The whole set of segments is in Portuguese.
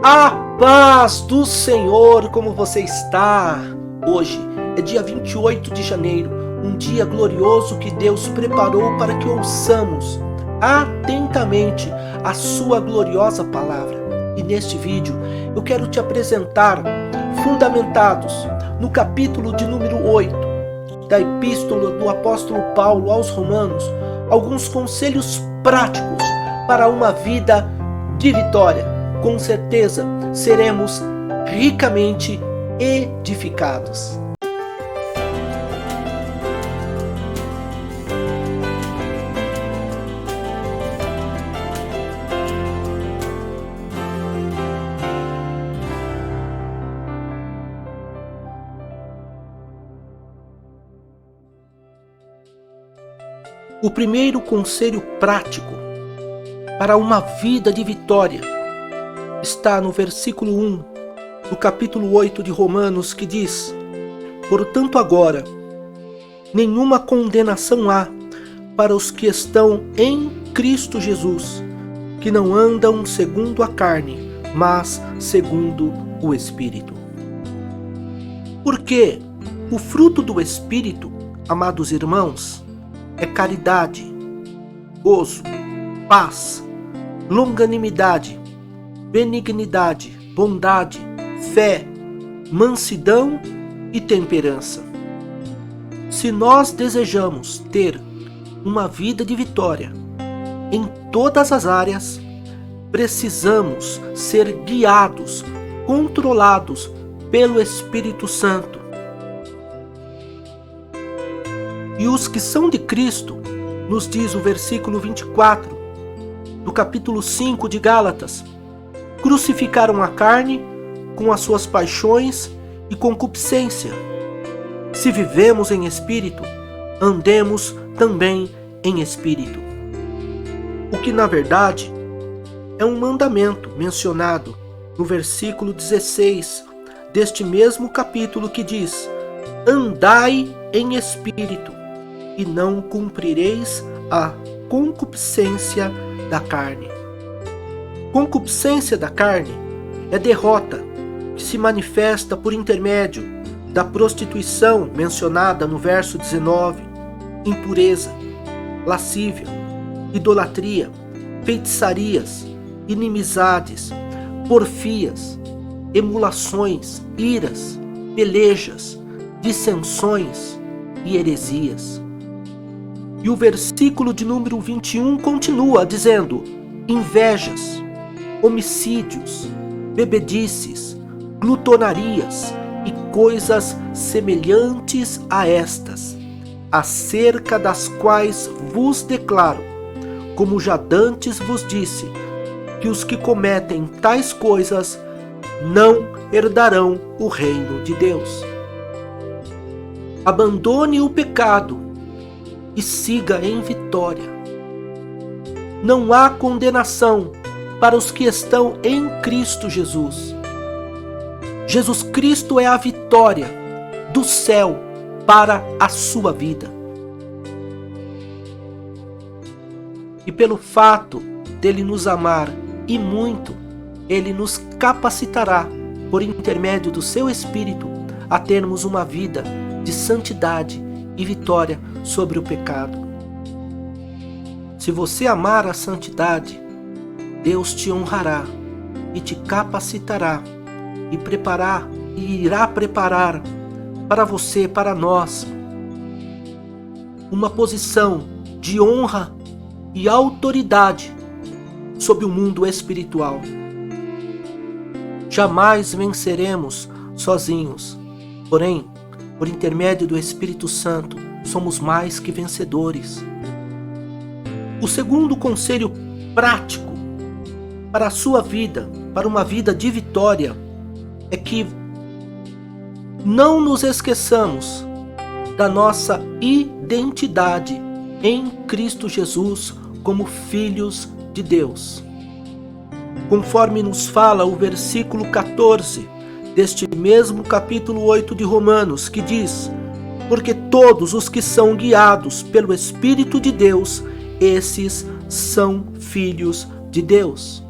A paz do Senhor, como você está? Hoje é dia 28 de janeiro, um dia glorioso que Deus preparou para que ouçamos atentamente a sua gloriosa palavra. E neste vídeo eu quero te apresentar, fundamentados no capítulo de número 8 da Epístola do Apóstolo Paulo aos Romanos, alguns conselhos práticos para uma vida de vitória. Com certeza seremos ricamente edificados. O primeiro conselho prático para uma vida de vitória está no versículo 1 do capítulo 8 de Romanos, que diz: portanto agora, nenhuma condenação há para os que estão em Cristo Jesus, que não andam segundo a carne, mas segundo o Espírito. Porque o fruto do Espírito, amados irmãos, é caridade, gozo, paz, longanimidade, benignidade, bondade, fé, mansidão e temperança. Se nós desejamos ter uma vida de vitória em todas as áreas, precisamos ser guiados, controlados pelo Espírito Santo. E os que são de Cristo, nos diz o versículo 24 do capítulo 5 de Gálatas, crucificaram a carne com as suas paixões e concupiscência. Se vivemos em espírito, andemos também em espírito. O que na verdade é um mandamento mencionado no versículo 16 deste mesmo capítulo, que diz: andai em espírito e não cumprireis a concupiscência da carne. Concupiscência da carne é derrota que se manifesta por intermédio da prostituição mencionada no verso 19, impureza, lascívia, idolatria, feitiçarias, inimizades, porfias, emulações, iras, pelejas, dissensões e heresias. E o versículo de número 21 continua dizendo: invejas, homicídios, bebedices, glutonarias e coisas semelhantes a estas, acerca das quais vos declaro, como já dantes vos disse, que os que cometem tais coisas não herdarão o reino de Deus. Abandone o pecado e siga em vitória. Não há condenação para os que estão em Cristo Jesus. Jesus Cristo é a vitória do céu para a sua vida. E pelo fato dele nos amar e muito, ele nos capacitará, por intermédio do seu Espírito, a termos uma vida de santidade e vitória sobre o pecado. Se você amar a santidade, Deus te honrará e te capacitará e irá preparar para você, para nós, uma posição de honra e autoridade sobre o mundo espiritual. Jamais venceremos sozinhos, porém, por intermédio do Espírito Santo, somos mais que vencedores. O segundo conselho prático para a sua vida, para uma vida de vitória, é que não nos esqueçamos da nossa identidade em Cristo Jesus como filhos de Deus. Conforme nos fala o versículo 14 deste mesmo capítulo 8 de Romanos, que diz: porque todos os que são guiados pelo Espírito de Deus, esses são filhos de Deus.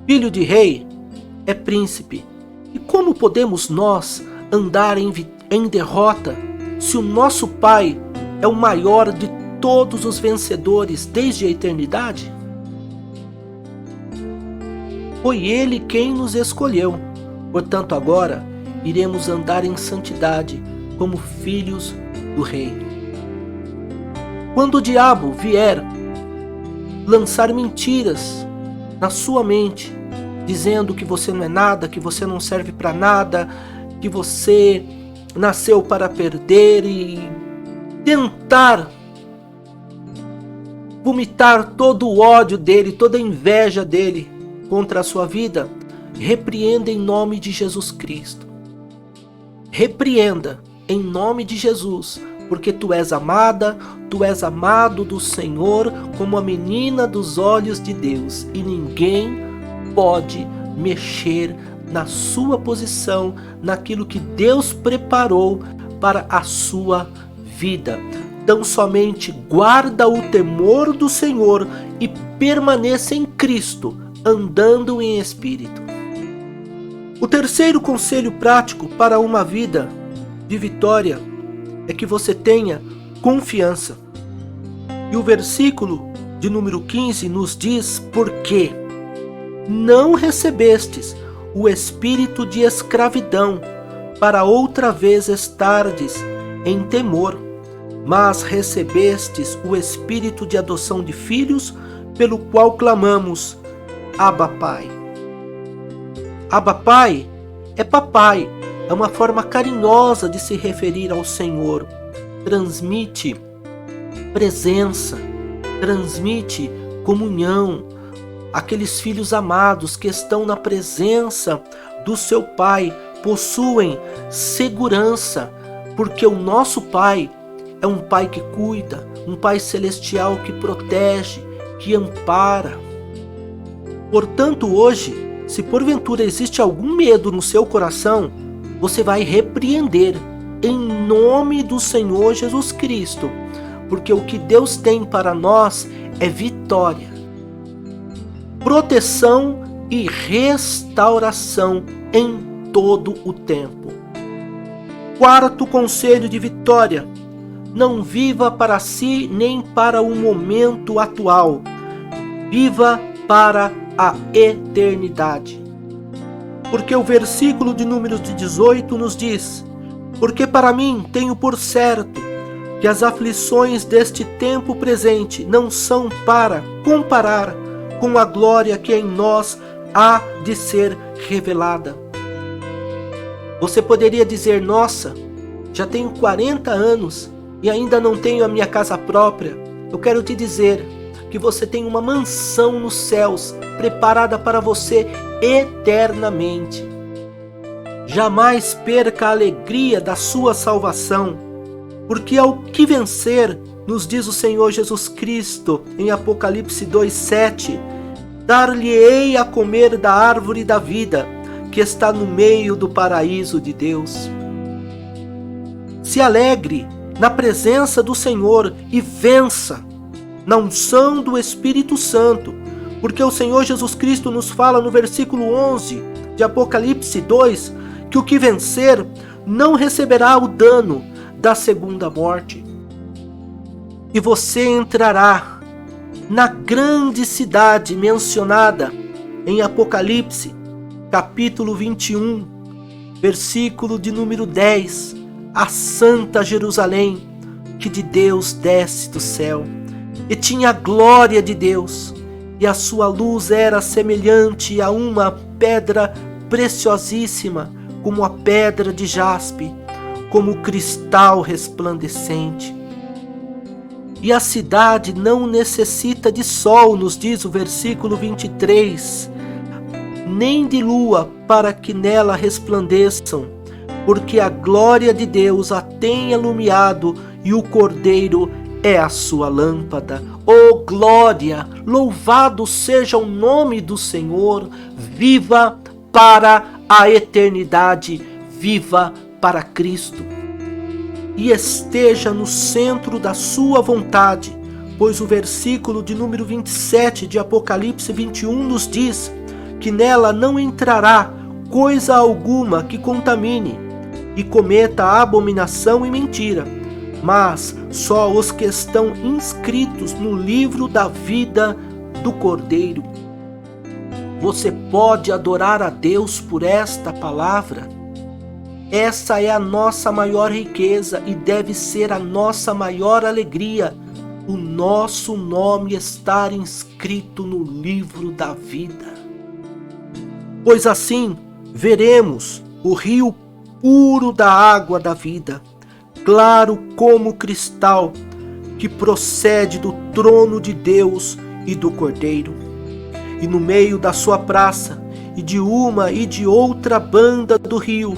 Filho de rei é príncipe. E como podemos nós andar em derrota se o nosso Pai é o maior de todos os vencedores desde a eternidade? Foi Ele quem nos escolheu. Portanto, agora iremos andar em santidade como filhos do Rei. Quando o diabo vier lançar mentiras na sua mente, dizendo que você não é nada, que você não serve para nada, que você nasceu para perder e tentar vomitar todo o ódio dele, toda a inveja dele contra a sua vida, repreenda em nome de Jesus Cristo. Repreenda em nome de Jesus, porque tu és amada, tu és amado do Senhor como a menina dos olhos de Deus, e ninguém pode mexer na sua posição, naquilo que Deus preparou para a sua vida. Então somente guarda o temor do Senhor e permaneça em Cristo, andando em espírito. O terceiro conselho prático para uma vida de vitória é que você tenha confiança. E o versículo de número 15 nos diz: porque não recebestes o espírito de escravidão para outra vez estardes em temor, mas recebestes o espírito de adoção de filhos, pelo qual clamamos: Abba, Pai. Abba, Pai é papai, é uma forma carinhosa de se referir ao Senhor. Transmite presença, transmite comunhão. Aqueles filhos amados que estão na presença do seu Pai possuem segurança, porque o nosso Pai é um Pai que cuida, um Pai celestial que protege, que ampara. Portanto, hoje, se porventura existe algum medo no seu coração, você vai repreender em nome do Senhor Jesus Cristo, porque o que Deus tem para nós é vitória, proteção e restauração em todo o tempo. Quarto conselho de vitória: não viva para si nem para o momento atual, viva para a eternidade. Porque o versículo de número 18 nos diz: porque para mim tenho por certo que as aflições deste tempo presente não são para comparar com a glória que em nós há de ser revelada. Você poderia dizer: nossa, já tenho 40 anos e ainda não tenho a minha casa própria. Eu quero te dizer que você tem uma mansão nos céus preparada para você eternamente. Jamais perca a alegria da sua salvação, porque ao que vencer, nos diz o Senhor Jesus Cristo em Apocalipse 2:7, dar-lhe-ei a comer da árvore da vida, que está no meio do paraíso de Deus. Se alegre na presença do Senhor e vença na unção do Espírito Santo, porque o Senhor Jesus Cristo nos fala no versículo 11 de Apocalipse 2, que o que vencer não receberá o dano da segunda morte. E você entrará na grande cidade mencionada em Apocalipse, capítulo 21, versículo de número 10, a Santa Jerusalém, que de Deus desce do céu, e tinha a glória de Deus, e a sua luz era semelhante a uma pedra preciosíssima, como a pedra de jaspe, como cristal resplandecente. E a cidade não necessita de sol, nos diz o versículo 23, nem de lua para que nela resplandeçam, porque a glória de Deus a tem iluminado e o Cordeiro é a sua lâmpada. Oh glória! Louvado seja o nome do Senhor! Viva para a eternidade, viva para Cristo. E esteja no centro da sua vontade, pois o versículo de número 27 de Apocalipse 21 nos diz que nela não entrará coisa alguma que contamine e cometa abominação e mentira, mas só os que estão inscritos no livro da vida do Cordeiro. Você pode adorar a Deus por esta palavra? Essa é a nossa maior riqueza e deve ser a nossa maior alegria, o nosso nome estar inscrito no livro da vida. Pois assim veremos o rio puro da água da vida, claro como cristal, que procede do trono de Deus e do Cordeiro. E no meio da sua praça, e de uma e de outra banda do rio,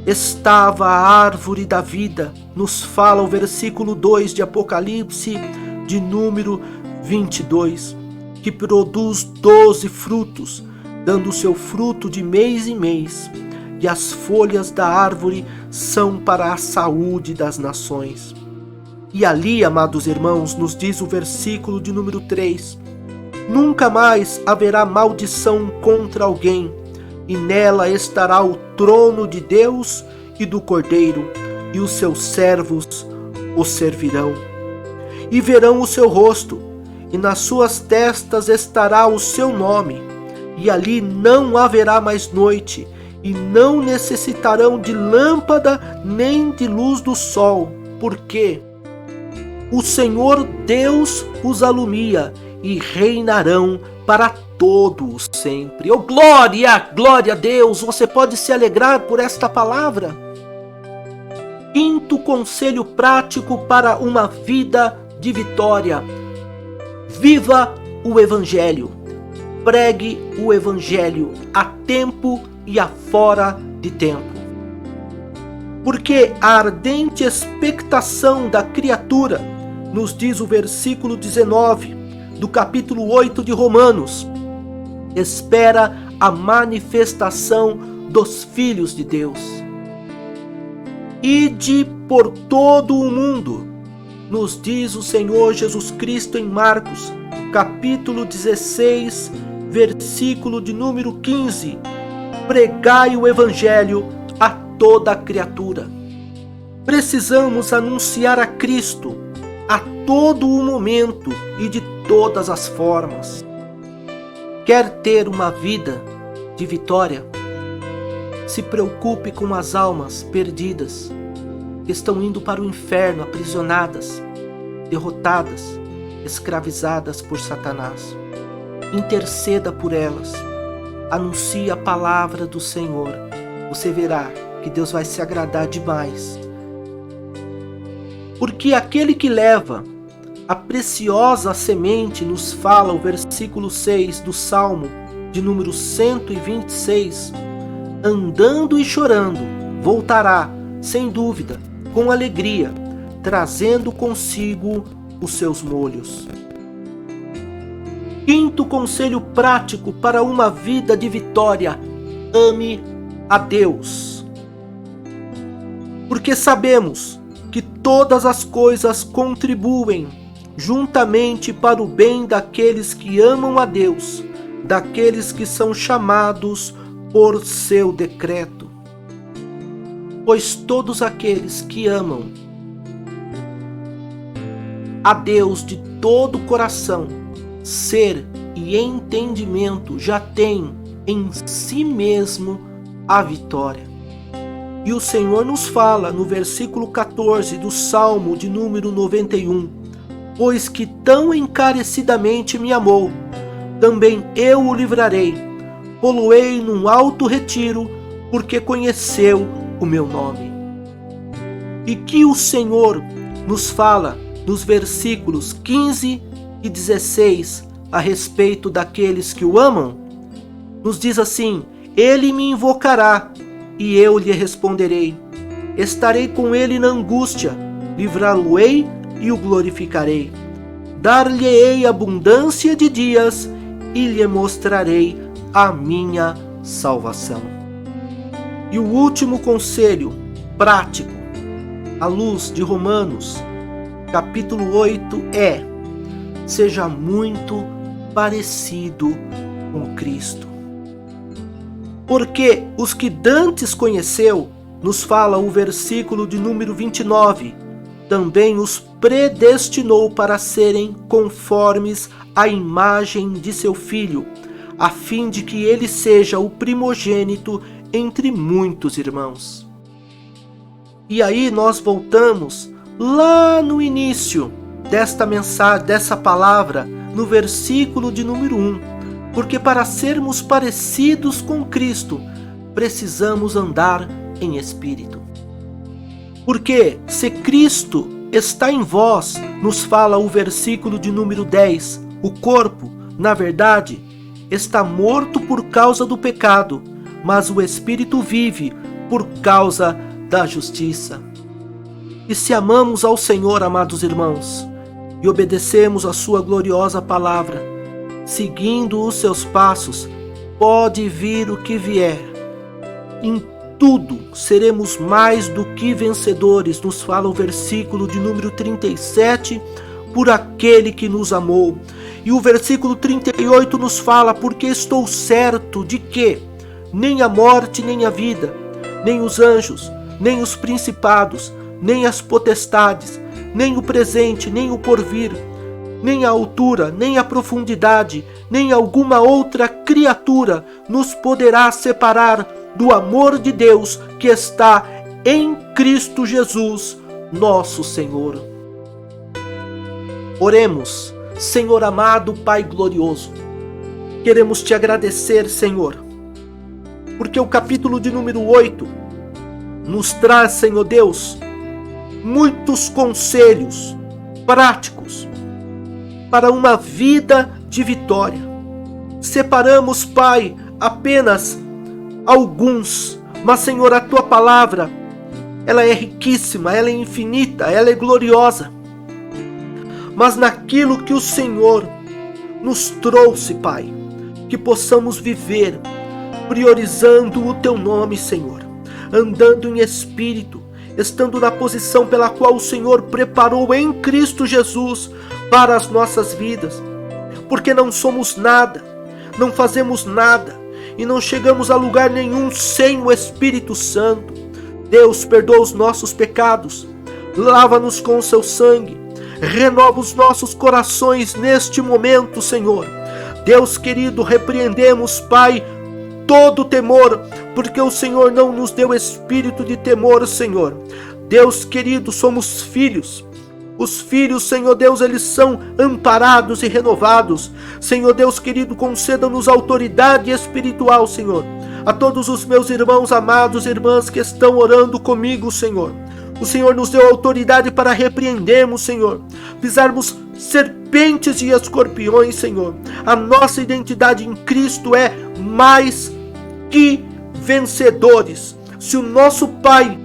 estava a árvore da vida, nos fala o versículo 2 de Apocalipse, de número 22, que produz 12 frutos, dando seu fruto de mês em mês, e as folhas da árvore são para a saúde das nações. E ali, amados irmãos, nos diz o versículo de número 3, nunca mais haverá maldição contra alguém, e nela estará o trono de Deus e do Cordeiro, e os seus servos o servirão. E verão o seu rosto, e nas suas testas estará o seu nome, e ali não haverá mais noite, e não necessitarão de lâmpada nem de luz do sol, porque o Senhor Deus os alumia, e reinarão para todos sempre. Oh, glória, glória a Deus! Você pode se alegrar por esta palavra? Quinto conselho prático para uma vida de vitória: viva o Evangelho. Pregue o Evangelho a tempo e a fora de tempo. Porque a ardente expectação da criatura, nos diz o versículo 19 do capítulo 8 de Romanos, espera a manifestação dos filhos de Deus. Ide por todo o mundo, nos diz o Senhor Jesus Cristo em Marcos, capítulo 16, versículo de número 15, pregai o Evangelho a toda a criatura. Precisamos anunciar a Cristo a todo o momento e de todas as formas. Quer ter uma vida de vitória? Se preocupe com as almas perdidas que estão indo para o inferno, aprisionadas, derrotadas, escravizadas por Satanás. Interceda por elas. Anuncie a palavra do Senhor. Você verá que Deus vai se agradar demais. Porque aquele que leva a preciosa semente, nos fala o versículo 6 do Salmo de número 126, andando e chorando, voltará, sem dúvida, com alegria, trazendo consigo os seus molhos. Quinto conselho prático para uma vida de vitória: ame a Deus. Porque sabemos que todas as coisas contribuem juntamente para o bem daqueles que amam a Deus, daqueles que são chamados por seu decreto. Pois todos aqueles que amam a Deus de todo o coração, ser e entendimento já têm em si mesmo a vitória. E o Senhor nos fala no versículo 14 do Salmo de número 91, pois que tão encarecidamente me amou, também eu o livrarei, pô-lo-ei num alto retiro, porque conheceu o meu nome. E que o Senhor nos fala nos versículos 15 e 16 a respeito daqueles que o amam, nos diz assim: ele me invocará e eu lhe responderei, estarei com ele na angústia, livrá-lo-ei e o glorificarei, dar-lhe-ei abundância de dias e lhe mostrarei a minha salvação. E o último conselho prático, à luz de Romanos, capítulo 8, é: seja muito parecido com Cristo. Porque os que dantes conheceu, nos fala o versículo de número 29, também os predestinou para serem conformes à imagem de seu Filho, a fim de que ele seja o primogênito entre muitos irmãos. E aí nós voltamos lá no início desta mensagem, dessa palavra, no versículo de número 1, porque para sermos parecidos com Cristo, precisamos andar em espírito. Porque se Cristo está em vós, nos fala o versículo de número 10, o corpo, na verdade, está morto por causa do pecado, mas o espírito vive por causa da justiça. E se amamos ao Senhor, amados irmãos, e obedecemos a sua gloriosa palavra, seguindo os seus passos, pode vir o que vier. Em tudo seremos mais do que vencedores, nos fala o versículo de número 37, por aquele que nos amou. E o versículo 38 nos fala, porque estou certo de que nem a morte, nem a vida, nem os anjos, nem os principados, nem as potestades, nem o presente, nem o porvir, nem a altura, nem a profundidade, nem alguma outra criatura nos poderá separar do amor de Deus que está em Cristo Jesus, nosso Senhor. Oremos. Senhor amado, Pai glorioso, queremos te agradecer, Senhor, porque o capítulo de número 8 nos traz, Senhor Deus, muitos conselhos práticos para uma vida de vitória. Separamos, Pai, apenas alguns, mas, Senhor, a tua palavra, ela é riquíssima, ela é infinita, ela é gloriosa. Mas naquilo que o Senhor nos trouxe, Pai, que possamos viver priorizando o teu nome, Senhor, andando em espírito, estando na posição pela qual o Senhor preparou em Cristo Jesus para as nossas vidas, porque não somos nada, não fazemos nada e não chegamos a lugar nenhum sem o Espírito Santo. Deus, perdoa os nossos pecados, lava-nos com o seu sangue, renova os nossos corações neste momento, Senhor. Deus querido, repreendemos, Pai, todo temor, porque o Senhor não nos deu espírito de temor, Senhor. Deus querido, somos filhos. Os filhos, Senhor Deus, eles são amparados e renovados. Senhor Deus querido, conceda-nos autoridade espiritual, Senhor. A todos os meus irmãos amados e irmãs que estão orando comigo, Senhor. O Senhor nos deu autoridade para repreendermos, Senhor, pisarmos serpentes e escorpiões, Senhor. A nossa identidade em Cristo é mais que vencedores. Se o nosso Pai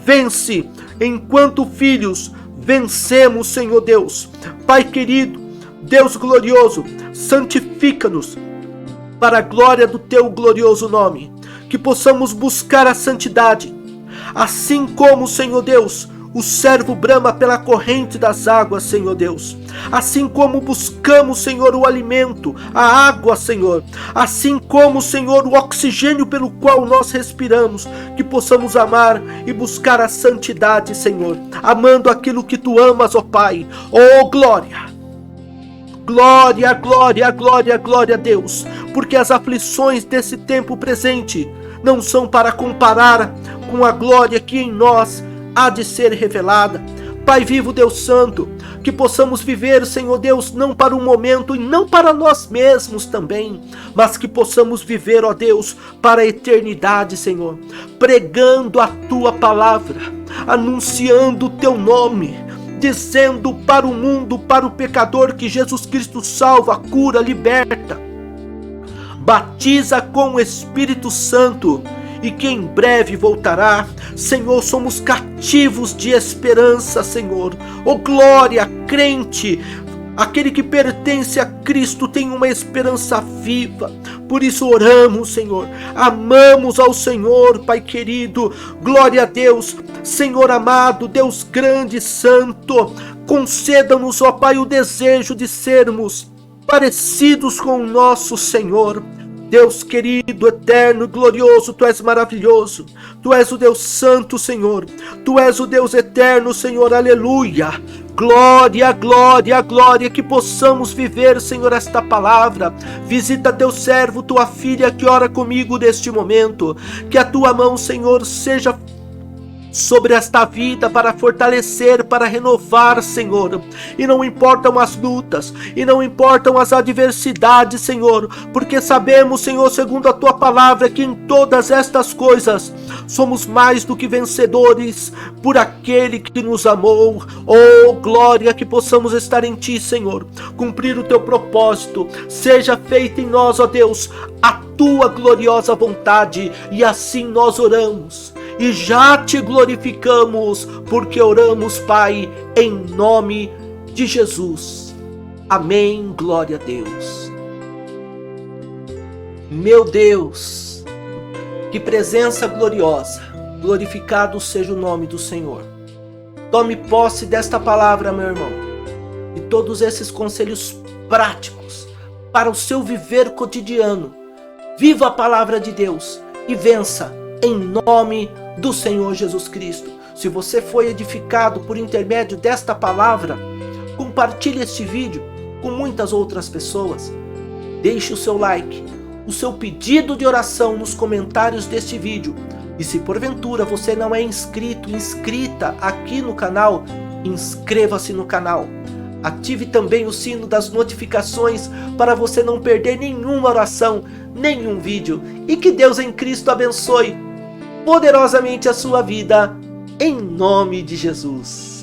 vence, enquanto filhos, vencemos, Senhor Deus. Pai querido, Deus glorioso, santifica-nos para a glória do teu glorioso nome, que possamos buscar a santidade, assim como, Senhor Deus, o servo brama pela corrente das águas, Senhor Deus. Assim como buscamos, Senhor, o alimento, a água, Senhor. Assim como, Senhor, o oxigênio pelo qual nós respiramos. Que possamos amar e buscar a santidade, Senhor. Amando aquilo que tu amas, ó Pai. Oh, glória! Glória, glória, glória, glória a Deus. Porque as aflições desse tempo presente não são para comparar com a glória que em nós há de ser revelada. Pai vivo, Deus santo, que possamos viver, Senhor Deus, não para um momento e não para nós mesmos também, mas que possamos viver, ó Deus, para a eternidade, Senhor, pregando a tua palavra, anunciando o teu nome, dizendo para o mundo, para o pecador, que Jesus Cristo salva, cura, liberta, batiza com o Espírito Santo e que em breve voltará. Senhor, somos cativos de esperança, Senhor. Oh glória, crente, aquele que pertence a Cristo tem uma esperança viva. Por isso oramos, Senhor, amamos ao Senhor, Pai querido. Glória a Deus, Senhor amado, Deus grande e santo, conceda-nos, ó Pai, o desejo de sermos parecidos com o nosso Senhor. Deus querido, eterno, glorioso, Tu és maravilhoso. Tu és o Deus santo, Senhor. Tu és o Deus eterno, Senhor. Aleluia. Glória, glória, glória, que possamos viver, Senhor, esta palavra. Visita teu servo, tua filha que ora comigo neste momento. Que a tua mão, Senhor, seja sobre esta vida para fortalecer, para renovar, Senhor. E não importam as lutas, e não importam as adversidades, Senhor, porque sabemos, Senhor, segundo a tua palavra, que em todas estas coisas somos mais do que vencedores por aquele que nos amou. Oh, glória, que possamos estar em ti, Senhor, cumprir o teu propósito. Seja feita em nós, ó Deus, a tua gloriosa vontade, e assim nós oramos. E já te glorificamos, porque oramos, Pai, em nome de Jesus. Amém, glória a Deus. Meu Deus, que presença gloriosa, glorificado seja o nome do Senhor. Tome posse desta palavra, meu irmão, e todos esses conselhos práticos para o seu viver cotidiano. Viva a palavra de Deus e vença em nome do Senhor Jesus Cristo. Se você foi edificado por intermédio desta palavra, compartilhe este vídeo com muitas outras pessoas. Deixe o seu like, o seu pedido de oração nos comentários deste vídeo. E se porventura você não é inscrita aqui no canal, inscreva-se no canal. Ative também o sino das notificações para você não perder nenhuma oração, nenhum vídeo. E que Deus em Cristo abençoe poderosamente a sua vida, em nome de Jesus.